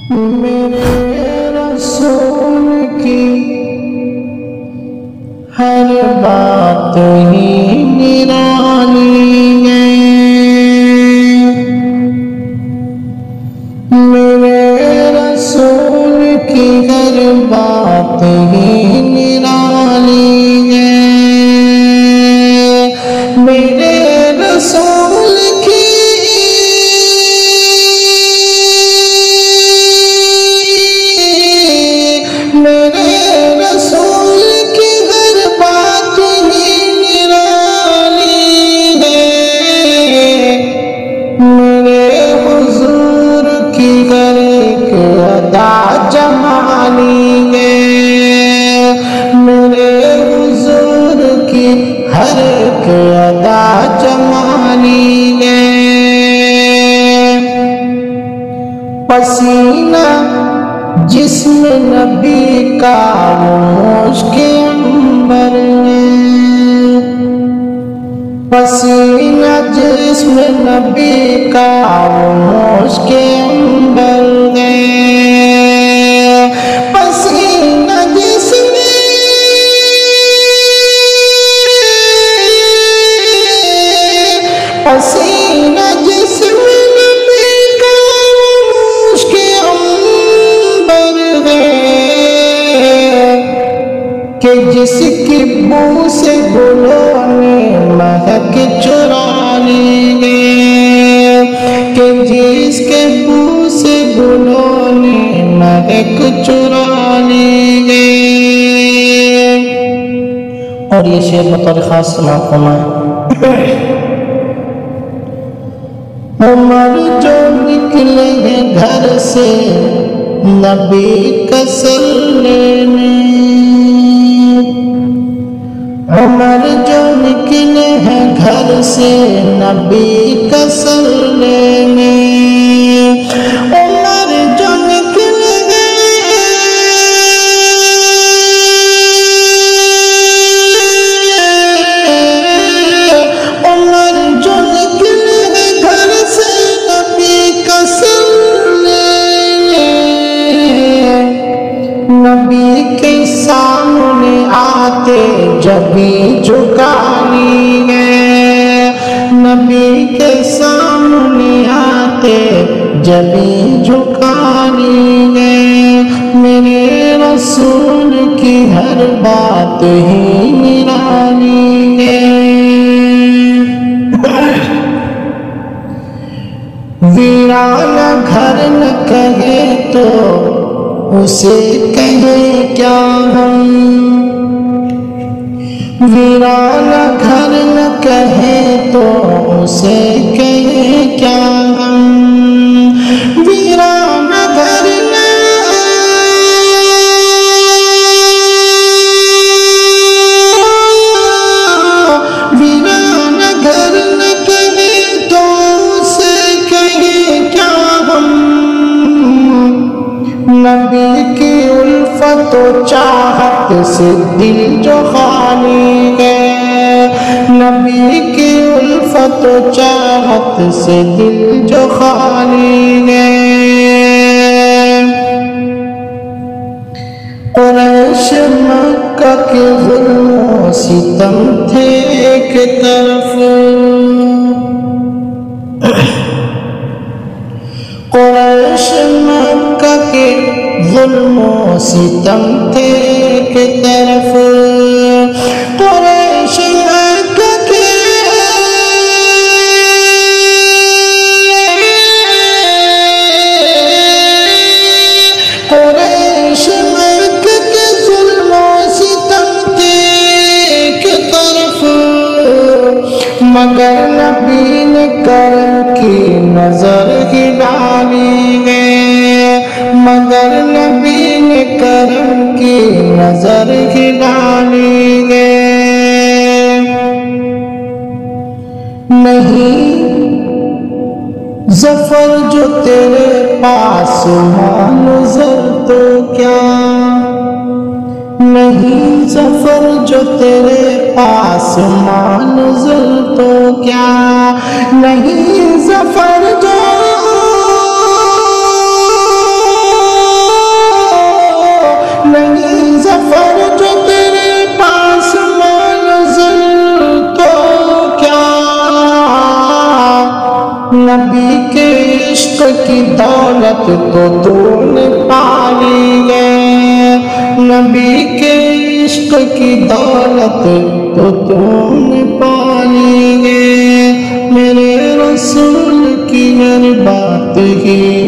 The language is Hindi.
मेरे रसूल की हर बात ही निराली है। मेरे रसूल की हर बात ही निराली है। मेरे रसूल की जमानी है। मेरे हुजूर की हर एक अदा जमानी है। पसीना जिस्म नबी का वो मुश्के अंबर है। पसीना जिस्म नबी का वो मुश्के अंबर है। पसीना जिस्म नबी का मुश्के अंबर है कि जिसकी बू से गुलों ने महक चुरा ली है। कि जिसके बू से गुलों ने महक चुरा ली है। और ये शेर बतौर खास समाप्त फरमाए। उमर जो निकले हैं घर से नबी का सर लेने। उमर जो निकले हैं घर से नबी का सर लेने। उमर जो निकले नबी के सामने आते जबी झुकानी है। नबी के सामने आते जबी झुकानी है। मेरे रसूल की हर बात ही निराली है। वीराना घर न कहे तो उसे कहे क्या हम। वीराना घर न कहे तो उसे कहे क्या हम। वीराना घर न वीराना घर न कहे तो उसे कहे क्या हम। नबी की उल्फत तो चाहत से दिल जो खाली है। नबी की उल्फत तो चाहत से दिल जो खाली है। कुरैश मक्का के ज़ुल्म सितम थे एक तरफ। कुरैश मक्का के ज़ुल्म सितम थे एक तरफ। कुरैश मक्का के कुरैश मक्का के ज़ुल्म सितम थे एक तरफ। मगर नबी ने करम की नजर ही डाली है। मगर नबी ने करम की नजर ही डाली है। नहीं ज़फ़र जो तेरे पास नजर तो क्या। नहीं ज़फ़र जो तेरे पास नजर तो क्या। नहीं ज़फ़र जो की दौलत तो तूने पाली है, नबी के इश्क की दौलत तो तूने पाली है। मेरे रसूल की हर बात ही